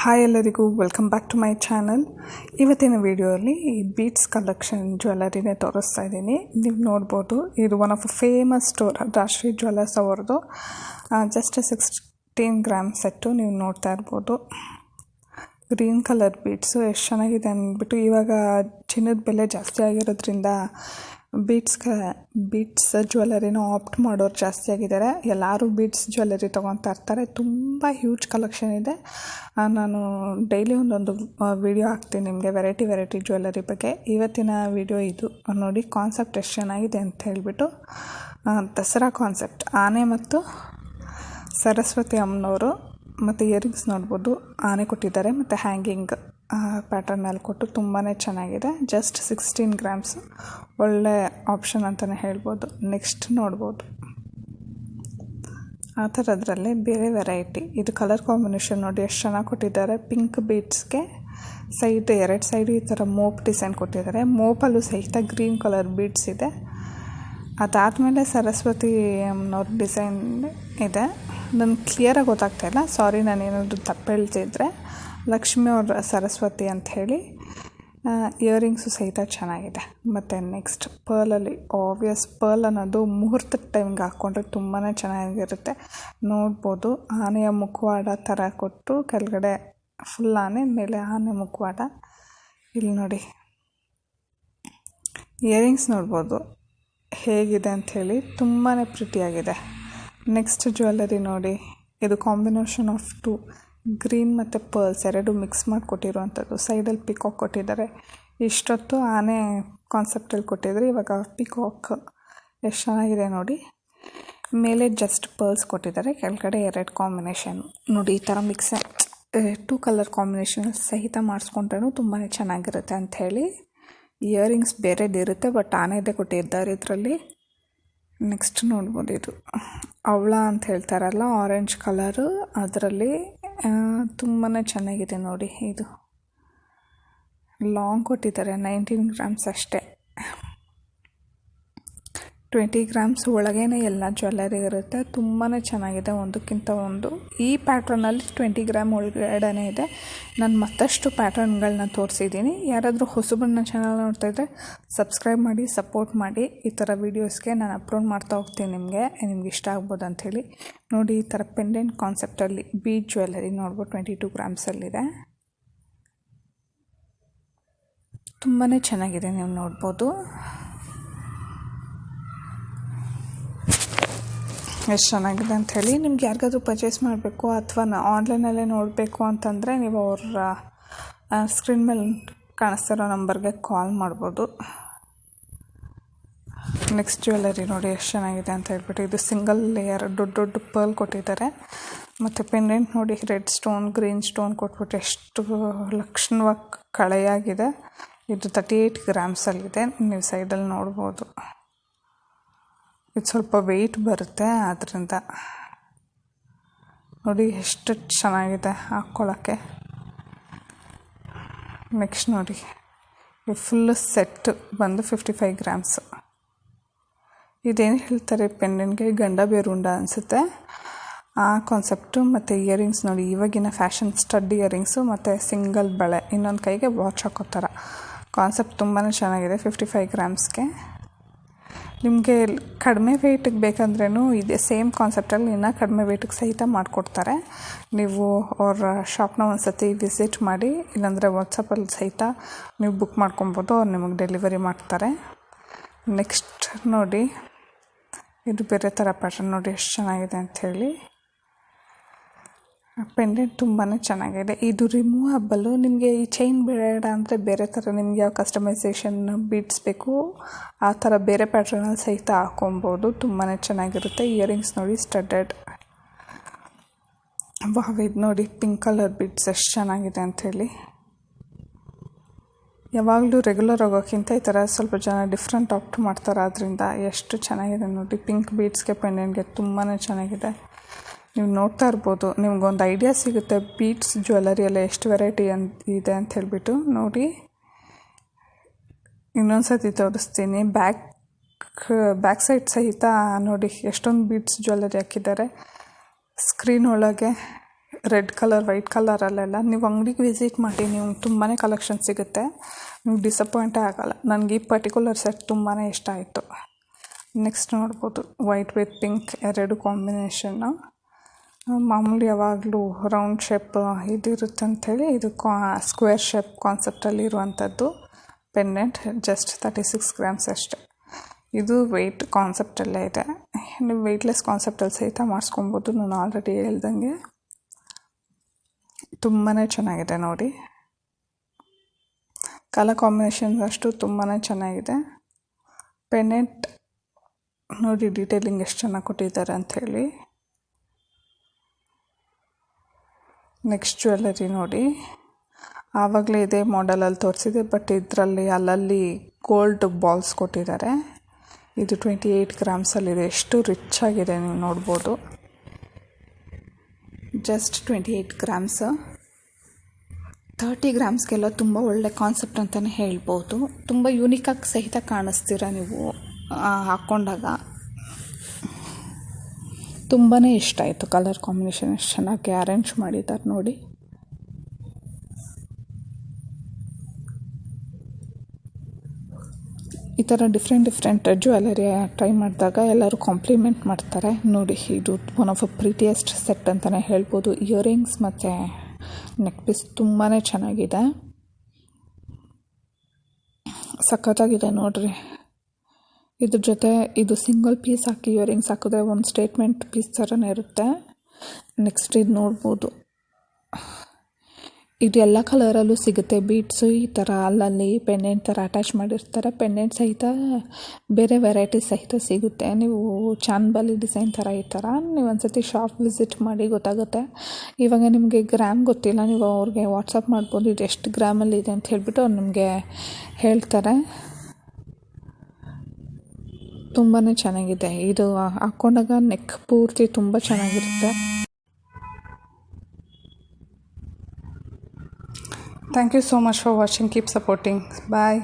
Hi ಎಲ್ಲರಿಗೂ welcome back to my channel. ಇವತ್ತಿನ ವಿಡಿಯೋಲಿ ಈ ಬೀಟ್ಸ್ ಕಲೆಕ್ಷನ್ ಜ್ಯುವೆಲರಿನೇ ತೋರಿಸ್ತಾ ಇದ್ದೀನಿ. ನೀವು ನೋಡ್ಬೋದು, ಇದು ಒನ್ ಆಫ್ ಫೇಮಸ್ ಸ್ಟೋರ್ ರಾಷ್ಟ್ರೀಯ ಜ್ಯುವೆಲ್ಲರ್ಸ್ ಅವ್ರದ್ದು. ಜಸ್ಟ್ 16 ಗ್ರಾಮ್ ಸೆಟ್ಟು ನೀವು ನೋಡ್ತಾ ಇರ್ಬೋದು. ಗ್ರೀನ್ ಕಲರ್ ಬೀಟ್ಸು ಎಷ್ಟು ಚೆನ್ನಾಗಿದೆ ಅಂದ್ಬಿಟ್ಟು, ಇವಾಗ ಚಿನ್ನದ ಬೆಲೆ ಜಾಸ್ತಿ ಆಗಿರೋದ್ರಿಂದ ಬೀಟ್ಸ್ ಜ್ಯುವೆಲರಿನ ಆಪ್ಟ್ ಮಾಡೋರು ಜಾಸ್ತಿ ಆಗಿದ್ದಾರೆ. ಎಲ್ಲರೂ ಬೀಟ್ಸ್ ಜ್ಯುವೆಲರಿ ತೊಗೊತಾ ಇರ್ತಾರೆ. ತುಂಬ ಹ್ಯೂಜ್ ಕಲೆಕ್ಷನ್ ಇದೆ. ನಾನು ಡೈಲಿ ಒಂದೊಂದು ವಿಡಿಯೋ ಹಾಕ್ತೀನಿ ನಿಮಗೆ ವೆರೈಟಿ ಜ್ಯುವೆಲರಿ ಬಗ್ಗೆ. ಇವತ್ತಿನ ವಿಡಿಯೋ ಇದು ನೋಡಿ. ಕಾನ್ಸೆಪ್ಟ್ ಎಷ್ಟು ಚೆನ್ನಾಗಿದೆ ಅಂತ ಹೇಳಿಬಿಟ್ಟು, ದಸರಾ ಕಾನ್ಸೆಪ್ಟ್, ಆನೆ ಮತ್ತು ಸರಸ್ವತಿ ಅಮ್ಮನವರು. ಮತ್ತು ಇಯರಿಂಗ್ಸ್ ನೋಡ್ಬೋದು, ಆನೆ ಕೊಟ್ಟಿದ್ದಾರೆ ಮತ್ತು ಹ್ಯಾಂಗಿಂಗ್ ಪ್ಯಾಟರ್ನಲ್ಲಿ ಕೊಟ್ಟು ತುಂಬಾ ಚೆನ್ನಾಗಿದೆ. ಜಸ್ಟ್ 16 ಗ್ರಾಮ್ಸ್, ಒಳ್ಳೆ ಆಪ್ಷನ್ ಅಂತಲೇ ಹೇಳ್ಬೋದು. ನೆಕ್ಸ್ಟ್ ನೋಡ್ಬೋದು, ಆ ಥರದ್ರಲ್ಲಿ ಬೇರೆ ವೆರೈಟಿ. ಇದು ಕಲರ್ ಕಾಂಬಿನೇಷನ್ ನೋಡಿ ಎಷ್ಟು ಚೆನ್ನಾಗಿ ಕೊಟ್ಟಿದ್ದಾರೆ. ಪಿಂಕ್ ಬೀಟ್ಸ್ಗೆ ಎರಡು ಸೈಡು ಈ ಥರ ಮೋಪ್ ಡಿಸೈನ್ ಕೊಟ್ಟಿದ್ದಾರೆ. ಮೋಪಲ್ಲೂ ಸಹಿತ ಗ್ರೀನ್ ಕಲರ್ ಬೀಟ್ಸ್ ಇದೆ. ಅದಾದಮೇಲೆ ಸರಸ್ವತಿ ಅಮ್ಮನವ್ರ ಡಿಸೈನ್ ಇದೆ. ನನಗೆ ಕ್ಲಿಯರಾಗಿ ಗೊತ್ತಾಗ್ತಾಯಿಲ್ಲ, ಸಾರಿ ನಾನು ಏನಾದರೂ ತಪ್ಪು ಹೇಳ್ತಿದ್ರೆ. ಲಕ್ಷ್ಮಿ ಅವ್ರ ಸರಸ್ವತಿ ಅಂತ ಹೇಳಿ. ಇಯರಿಂಗ್ಸು ಸಹಿತ ಚೆನ್ನಾಗಿದೆ. ಮತ್ತು ನೆಕ್ಸ್ಟ್ ಪರ್ಲಲ್ಲಿ, ಆಬ್ವಿಯಸ್ ಪರ್ಲ್ ಅನ್ನೋದು ಮುಹೂರ್ತದ ಟೈಮ್ಗೆ ಹಾಕ್ಕೊಂಡ್ರೆ ತುಂಬಾ ಚೆನ್ನಾಗಿರುತ್ತೆ. ನೋಡ್ಬೋದು, ಆನೆಯ ಮುಖವಾಡ ಥರ ಕೊಟ್ಟು ಕೆಳಗಡೆ ಫುಲ್ ಆನೆ, ಮೇಲೆ ಆನೆ ಮುಖವಾಡ. ಇಲ್ಲಿ ನೋಡಿ, ಇಯರಿಂಗ್ಸ್ ನೋಡ್ಬೋದು ಹೇಗಿದೆ ಅಂಥೇಳಿ, ತುಂಬಾ ಪ್ರಿಟಿಯಾಗಿದೆ. ನೆಕ್ಸ್ಟ್ ಜ್ಯುವೆಲರಿ ನೋಡಿ, ಇದು ಕಾಂಬಿನೇಷನ್ ಆಫ್ 2 ಗ್ರೀನ್ ಮತ್ತು ಪರ್ಲ್ಸ್ ಎರಡು ಮಿಕ್ಸ್ ಮಾಡಿ ಕೊಟ್ಟಿರುವಂಥದ್ದು. ಸೈಡಲ್ಲಿ ಪಿಕಾಕ್ ಕೊಟ್ಟಿದ್ದಾರೆ. ಇಷ್ಟೊತ್ತು ಆನೆ ಕಾನ್ಸೆಪ್ಟಲ್ಲಿ ಕೊಟ್ಟಿದ್ದಾರೆ, ಇವಾಗ ಪಿಕಾಕ್ ಎಷ್ಟು ಚೆನ್ನಾಗಿದೆ ನೋಡಿ. ಮೇಲೆ ಜಸ್ಟ್ ಪರ್ಲ್ಸ್ ಕೊಟ್ಟಿದ್ದಾರೆ, ಕೆಳಗಡೆ 2 ಕಾಂಬಿನೇಷನ್ ನೋಡಿ. ಈ ಥರ ಮಿಕ್ಸ್ 2 ಕಲರ್ ಕಾಂಬಿನೇಷನ್ ಸಹಿತ ಮಾಡಿಸ್ಕೊಂಡ್ರೂ ತುಂಬಾ ಚೆನ್ನಾಗಿರುತ್ತೆ ಅಂಥೇಳಿ. ಇಯರಿಂಗ್ಸ್ ಬೇರೆದಿರುತ್ತೆ, ಬಟ್ ಆನೆದೇ ಕೊಟ್ಟಿದ್ದಾರೆ ಇದರಲ್ಲಿ. ನೆಕ್ಸ್ಟ್ ನೋಡ್ಬೋದು, ಇದು ಅವಳ ಅಂತ ಹೇಳ್ತಾರಲ್ಲ, ಆರೆಂಜ್ ಕಲರು, ಅದರಲ್ಲಿ ತುಂಬಾ ಚೆನ್ನಾಗಿದೆ ನೋಡಿ. ಇದು ಲಾಂಗ್ ಕೊಟ್ಟಿದ್ದಾರೆ, 19 ಗ್ರಾಮ್ಸ್ ಅಷ್ಟೇ. 20 ಗ್ರಾಮ್ಸ್ ಒಳಗೇನೆ ಎಲ್ಲ ಜ್ಯುವೆಲರಿ ಇರುತ್ತೆ. ತುಂಬಾ ಚೆನ್ನಾಗಿದೆ, ಒಂದಕ್ಕಿಂತ ಒಂದು. ಈ ಪ್ಯಾಟ್ರನಲ್ಲಿ 20 ಗ್ರಾಮ್ ಒಳಗಡೆ ಇದೆ. ನಾನು ಮತ್ತಷ್ಟು ಪ್ಯಾಟ್ರನ್ಗಳನ್ನ ತೋರಿಸಿದ್ದೀನಿ. ಯಾರಾದರೂ ಹೊಸಬನ್ನ ಚಾನಲ್ ನೋಡ್ತಾ ಇದ್ದರೆ ಸಬ್ಸ್ಕ್ರೈಬ್ ಮಾಡಿ, ಸಪೋರ್ಟ್ ಮಾಡಿ. ಈ ಥರ ವೀಡಿಯೋಸ್ಗೆ ನಾನು ಅಪ್ಲೋಡ್ ಮಾಡ್ತಾ ಹೋಗ್ತೀನಿ. ನಿಮ್ಗೆ ಇಷ್ಟ ಆಗ್ಬೋದು ಅಂಥೇಳಿ ನೋಡಿ. ಈ ಥರ ಪೆಂಡೆಂಟ್ ಕಾನ್ಸೆಪ್ಟಲ್ಲಿ ಬೀಡ್ ಜ್ಯುವೆಲರಿ ನೋಡ್ಬೋದು, 22 ಗ್ರಾಮ್ಸಲ್ಲಿದೆ. ತುಂಬಾ ಚೆನ್ನಾಗಿದೆ, ನೀವು ನೋಡ್ಬೋದು ಎಷ್ಟು ಚೆನ್ನಾಗಿದೆ ಅಂಥೇಳಿ. ನಿಮ್ಗೆ ಯಾರಿಗಾದ್ರೂ ಪರ್ಚೇಸ್ ಮಾಡಬೇಕು ಅಥವಾ ಆನ್ಲೈನಲ್ಲೇ ನೋಡಬೇಕು ಅಂತಂದರೆ ನೀವು ಅವ್ರ ಸ್ಕ್ರೀನ್ ಮೇಲೆ ಕಾಣಿಸ್ತಿರೋ ನಂಬರ್ಗೆ ಕಾಲ್ ಮಾಡ್ಬೋದು. ನೆಕ್ಸ್ಟ್ ಜ್ಯುವೆಲರಿ ನೋಡಿ ಎಷ್ಟು ಚೆನ್ನಾಗಿದೆ ಅಂತ ಹೇಳ್ಬಿಟ್ಟು, ಇದು ಸಿಂಗಲ್ ಲೇಯರ್ ದೊಡ್ಡ ಪರ್ಲ್ ಕೊಟ್ಟಿದ್ದಾರೆ. ಮತ್ತು ಪೆಂಡೆಂಟ್ ನೋಡಿ, ರೆಡ್ ಸ್ಟೋನ್, ಗ್ರೀನ್ ಸ್ಟೋನ್ ಕೊಟ್ಬಿಟ್ಟು ಎಷ್ಟು ಲಕ್ಷಣವಾಗಿ ಕಳೆಯಾಗಿದೆ. ಇದು 38 ಗ್ರಾಮ್ಸಲ್ಲಿದೆ. ನೀವು ಸೈಡಲ್ಲಿ ನೋಡ್ಬೋದು. ಇದು ಸ್ವಲ್ಪ ವೆಯ್ಟ್ ಬರುತ್ತೆ, ಆದ್ದರಿಂದ ನೋಡಿ ಎಷ್ಟು ಚೆನ್ನಾಗಿದೆ ಹಾಕ್ಕೊಳ್ಳೋಕ್ಕೆ. ನೆಕ್ಸ್ಟ್ ನೋಡಿ, ಈ ಫುಲ್ಲು ಸೆಟ್ ಬಂದು 55 ಗ್ರಾಮ್ಸು. ಇದೇನು ಹೇಳ್ತಾರೆ ಪೆಂಡೆಂಟ್ಗೆ, ಗಂಡ ಬೇರುಂಡ ಅನಿಸುತ್ತೆ ಆ ಕಾನ್ಸೆಪ್ಟು. ಮತ್ತು ಇಯರಿಂಗ್ಸ್ ನೋಡಿ, ಇವಾಗಿನ ಫ್ಯಾಷನ್ ಸ್ಟಡ್ ಇಯರಿಂಗ್ಸು ಮತ್ತು ಸಿಂಗಲ್ ಬಳೆ, ಇನ್ನೊಂದು ಕೈಗೆ ವಾಚ್ ಹಾಕೋ ಥರ ಕಾನ್ಸೆಪ್ಟ್ ತುಂಬಾ ಚೆನ್ನಾಗಿದೆ. 55 ಗ್ರಾಮ್ಸ್ಗೆ. ನಿಮಗೆ ಕಡಿಮೆ ವೆಯ್ಟಿಗೆ ಬೇಕಂದ್ರೂ ಇದೇ ಸೇಮ್ ಕಾನ್ಸೆಪ್ಟಲ್ಲಿ ಇನ್ನೂ ಕಡಿಮೆ ವೆಯ್ಟಿಗೆ ಸಹಿತ ಮಾಡಿಕೊಡ್ತಾರೆ. ನೀವು ಅವ್ರ ಶಾಪ್ನ ಒಂದು ಸತಿ ವಿಸಿಟ್ ಮಾಡಿ, ಇಲ್ಲಾಂದರೆ ವಾಟ್ಸಪ್ಪಲ್ಲಿ ಸಹಿತ ನೀವು ಬುಕ್ ಮಾಡ್ಕೊಬೋದು, ಅವ್ರು ನಿಮಗೆ ಡೆಲಿವರಿ ಮಾಡ್ತಾರೆ. ನೆಕ್ಸ್ಟ್ ನೋಡಿ, ಇದು ಬೇರೆ ಥರ ಪ್ಯಾಟರ್ನ್ ನೋಡಿ ಎಷ್ಟು ಚೆನ್ನಾಗಿದೆ ಅಂಥೇಳಿ. ಪೆಂಡೆಂಟ್ ತುಂಬಾ ಚೆನ್ನಾಗಿದೆ. ಇದು ರಿಮೂವಬಲ್ಲು. ನಿಮಗೆ ಈ ಚೈನ್ ಬೇಡ ಅಂದರೆ ಬೇರೆ ಥರ ನಿಮಗೆ ಯಾವ ಕಸ್ಟಮೈಸೇಷನ್ ಬೀಟ್ಸ್ ಬೇಕು ಆ ಥರ ಬೇರೆ ಪ್ಯಾಟ್ರನಲ್ಲಿ ಸಹಿತ ಹಾಕೊಬೋದು. ತುಂಬಾ ಚೆನ್ನಾಗಿರುತ್ತೆ. ಇಯರಿಂಗ್ಸ್ ನೋಡಿ, ಸ್ಟಡ್ಡೆಡ್. ಇದು ನೋಡಿ, ಪಿಂಕ್ ಕಲರ್ ಬೀಟ್ಸ್ ಎಷ್ಟು ಚೆನ್ನಾಗಿದೆ ಅಂಥೇಳಿ. ಯಾವಾಗಲೂ ರೆಗ್ಯುಲರ್ ಆಗೋಕ್ಕಿಂತ ಈ ಥರ ಸ್ವಲ್ಪ ಜನ ಡಿಫ್ರೆಂಟ್ ಆಪ್ಟ್ ಮಾಡ್ತಾರೆ, ಆದ್ದರಿಂದ ಎಷ್ಟು ಚೆನ್ನಾಗಿದೆ ನೋಡಿ. ಪಿಂಕ್ ಬೀಟ್ಸ್ಗೆ ಪೆಂಡೆಂಟ್ಗೆ ತುಂಬಾ ಚೆನ್ನಾಗಿದೆ. ನೀವು ನೋಡ್ತಾ ಇರ್ಬೋದು, ನಿಮ್ಗೊಂದು ಐಡಿಯಾ ಸಿಗುತ್ತೆ ಬೀಟ್ಸ್ ಜ್ಯುವೆಲರಿಯಲ್ಲ ಎಷ್ಟು ವೆರೈಟಿ ಇದೆ ಅಂತ ಹೇಳಿಬಿಟ್ಟು. ನೋಡಿ, ಇನ್ನೊಂದು ಸತಿ ತೋರಿಸ್ತೀನಿ. ಬ್ಯಾಕ್ ಸೈಡ್ ಸಹಿತ ನೋಡಿ ಎಷ್ಟೊಂದು ಬೀಟ್ಸ್ ಜ್ಯುವೆಲರಿ ಹಾಕಿದ್ದಾರೆ. ಸ್ಕ್ರೀನ್ ಒಳಗೆ ರೆಡ್ ಕಲರ್ ವೈಟ್ ಕಲರಲ್ಲೆಲ್ಲ ನೀವು ಅಂಗಡಿಗೆ ವಿಸಿಟ್ ಮಾಡಿ, ನೀವು ತುಂಬಾ ಕಲೆಕ್ಷನ್ ಸಿಗುತ್ತೆ, ನೀವು ಡಿಸಪಾಯಿಂಟೇ ಆಗೋಲ್ಲ. ನನಗೆ ಈ ಪರ್ಟಿಕ್ಯುಲರ್ ಸೆಟ್ ತುಂಬಾ ಇಷ್ಟ ಆಯಿತು. ನೆಕ್ಸ್ಟ್ ನೋಡ್ಬೋದು, ವೈಟ್ ವಿತ್ ಪಿಂಕ್ ಎರಡು ಕಾಂಬಿನೇಷನ್ನು. ಮಾಮೂಲಿ ಯಾವಾಗಲೂ ರೌಂಡ್ ಶೇಪ್ ಇದಿರುತ್ತೆ ಅಂಥೇಳಿ ಇದು ಸ್ಕ್ವೇರ್ ಶೇಪ್ ಕಾನ್ಸೆಪ್ಟಲ್ಲಿ ಇರುವಂಥದ್ದು ಪೆಂಡೆಂಟ್. ಜಸ್ಟ್ 36 ಗ್ರಾಮ್ಸ್ ಅಷ್ಟೆ. ಇದು ವೆಯ್ಟ್ ಕಾನ್ಸೆಪ್ಟಲ್ಲೇ ಇದೆ. ನೀವು ವೆಯ್ಟ್ಲೆಸ್ ಕಾನ್ಸೆಪ್ಟಲ್ಲಿ ಸಹಿತ ಮಾಡಿಸ್ಕೊಬೋದು. ನಾನು ಆಲ್ರೆಡಿ ಹೇಳ್ದಂಗೆ ತುಂಬಾ ಚೆನ್ನಾಗಿದೆ ನೋಡಿ. ಕಲರ್ ಕಾಂಬಿನೇಷನ್ ಅಷ್ಟು ತುಂಬಾ ಚೆನ್ನಾಗಿದೆ. ಪೆಂಡೆಂಟ್ ನೋಡಿ ಡೀಟೇಲಿಂಗ್ ಎಷ್ಟು ಚೆನ್ನಾಗಿ ಕೊಟ್ಟಿದ್ದಾರೆ ಅಂಥೇಳಿ. ನೆಕ್ಸ್ಟ್ ಜ್ಯುವೆಲ್ಲರಿ ನೋಡಿ, ಆವಾಗಲೇ ಇದೇ ಮಾಡೆಲಲ್ಲಿ ತೋರಿಸಿದೆ, ಬಟ್ ಇದರಲ್ಲಿ ಅಲ್ಲಲ್ಲಿ ಗೋಲ್ಡ್ ಬಾಲ್ಸ್ ಕೊಟ್ಟಿದ್ದಾರೆ. ಇದು 28 ಗ್ರಾಮ್ಸಲ್ಲಿದೆ. ಎಷ್ಟು ರಿಚ್ ಆಗಿದೆ ನೀವು ನೋಡ್ಬೋದು. Just 28 grams. 30 ಗ್ರಾಮ್ಸ್ಗೆಲ್ಲ ತುಂಬ ಒಳ್ಳೆ ಕಾನ್ಸೆಪ್ಟ್ ಅಂತಲೇ ಹೇಳ್ಬೋದು. ತುಂಬ ಯೂನಿಕಾಗಿ ಸಹಿತ ಕಾಣಿಸ್ತೀರ ನೀವು ಹಾಕ್ಕೊಂಡಾಗ. ತುಂಬಾ ಇಷ್ಟ ಆಯಿತು. ಕಲರ್ ಕಾಂಬಿನೇಷನ್ ಎಷ್ಟು ಚೆನ್ನಾಗಿ ಅರೇಂಜ್ ಮಾಡಿದ್ದಾರೆ ನೋಡಿ. ಈ ಥರ ಡಿಫ್ರೆಂಟ್ ಜ್ಯುವೆಲ್ಲರಿ ಟ್ರೈ ಮಾಡಿದಾಗ ಎಲ್ಲರೂ ಕಾಂಪ್ಲಿಮೆಂಟ್ ಮಾಡ್ತಾರೆ ನೋಡಿ. ಇದು ಒನ್ ಆಫ್ ಅ ಪ್ರಿಟಿಯೆಸ್ಟ್ ಸೆಟ್ ಅಂತಲೇ ಹೇಳ್ಬೋದು. ಇಯರಿಂಗ್ಸ್ ಮತ್ತು ನೆಕ್ ಪೀಸ್ ತುಂಬಾ ಚೆನ್ನಾಗಿದೆ, ಸಖತ್ತಾಗಿದೆ ನೋಡ್ರಿ. ಇದ್ರ ಜೊತೆ ಇದು ಸಿಂಗಲ್ ಪೀಸ್ ಹಾಕಿ ಇಯರಿಂಗ್ಸ್ ಹಾಕಿದ್ರೆ ಒಂದು ಸ್ಟೇಟ್ಮೆಂಟ್ ಪೀಸ್ ಥರನೇ ಇರುತ್ತೆ. ನೆಕ್ಸ್ಟ್ ಇದು ನೋಡ್ಬೋದು, ಇದು ಎಲ್ಲ ಕಲರಲ್ಲೂ ಸಿಗುತ್ತೆ. ಬೀಡ್ಸು ಈ ಥರ ಅಲ್ಲಲ್ಲಿ ಪೆಂಡೆಂಟ್ ಥರ ಅಟ್ಯಾಚ್ ಮಾಡಿರ್ತಾರೆ. ಪೆಂಡೆಂಟ್ ಸಹಿತ ಬೇರೆ ವೆರೈಟಿ ಸಹಿತ ಸಿಗುತ್ತೆ. ನೀವು ಚಾನ್ಬಾಲಿ ಡಿಸೈನ್ ಥರ ಈ ಥರ ನೀವು ಒಂದ್ಸತಿ ಶಾಪ್ ವಿಸಿಟ್ ಮಾಡಿ ಗೊತ್ತಾಗುತ್ತೆ. ಇವಾಗ ನಿಮಗೆ ಗ್ರಾಮ್ ಗೊತ್ತಿಲ್ಲ, ನೀವು ಅವ್ರಿಗೆ ವಾಟ್ಸಪ್ ಮಾಡ್ಬೋದು ಇದು ಎಷ್ಟು ಗ್ರಾಮಲ್ಲಿ ಇದೆ ಅಂತ ಹೇಳಿಬಿಟ್ಟು ಅವ್ರು ನಿಮಗೆ ಹೇಳ್ತಾರೆ. ತುಂಬಾ ಚೆನ್ನಾಗಿದೆ. ಇದು ಹಾಕ್ಕೊಂಡಾಗ ನೆಕ್ ಪೂರ್ತಿ ತುಂಬ ಚೆನ್ನಾಗಿರುತ್ತೆ. Thank you so much for watching. Keep supporting. Bye.